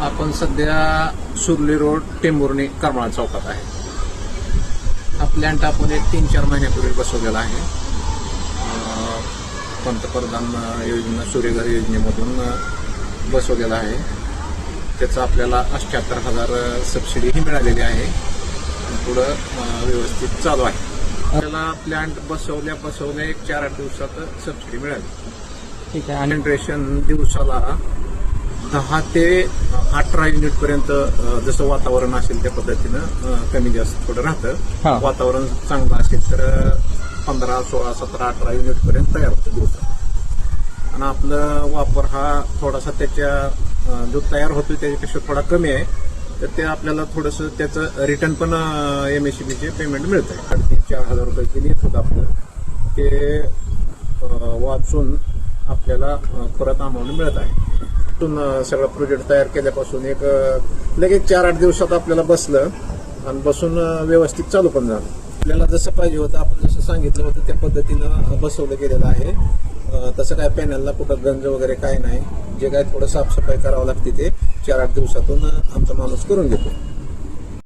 आपण सध्या सुर्ली रोड टेंभुर्णी करमाळा चौकात आहे. हा प्लॅन्ट आपण एक 3-4 महिन्यापूर्वी बसवलेला आहे. पंतप्रधान योजना सूर्यघर योजनेमधून बसवलेला आहे. त्याचा आपल्याला 78,000 सबसिडी ही मिळालेली आहे. पुढं व्यवस्थित चालू आहे. आपल्याला प्लॅन्ट बसवल्या 4-8 दिवसात सबसिडी मिळाली. ठीक आहे. आणि जनरेशन दिवसाला 10 ते 18 युनिट पर्यंत जसं वातावरण असेल त्या पद्धतीनं कमी जास्त थोडं राहतं. वातावरण चांगलं असेल तर 15, 16, 17, 18 युनिट पर्यंत तयार होतं दिवसात. आणि आपलं वापर हा थोडासा त्याच्या जो तयार होतो त्याच्यापेक्षा थोडा कमी आहे. तर ते आपल्याला थोडंसं त्याचं रिटर्न पण MSEBचे पेमेंट मिळत आहे. 3,000-4,000 रुपये बिल येत होतं आपलं. ते वाचून आपल्याला परत अमाऊंट मिळत आहे. सगळं प्रोजेक्ट तयार केल्यापासून लगेच 4-8 दिवसात आपल्याला बसलं आणि बसून व्यवस्थित चालू पण झालं. आपल्याला जसं पाहिजे होतं, आपण जसं सांगितलं होतं त्या पद्धतीनं बसवलं गेलेलं आहे. तसं काय पॅनलला कुठं गंज वगैरे काय नाही. जे काय थोडं साफसफाई करावं लागते ते 4-8 दिवसातून आमचा माणूस करून घेतो.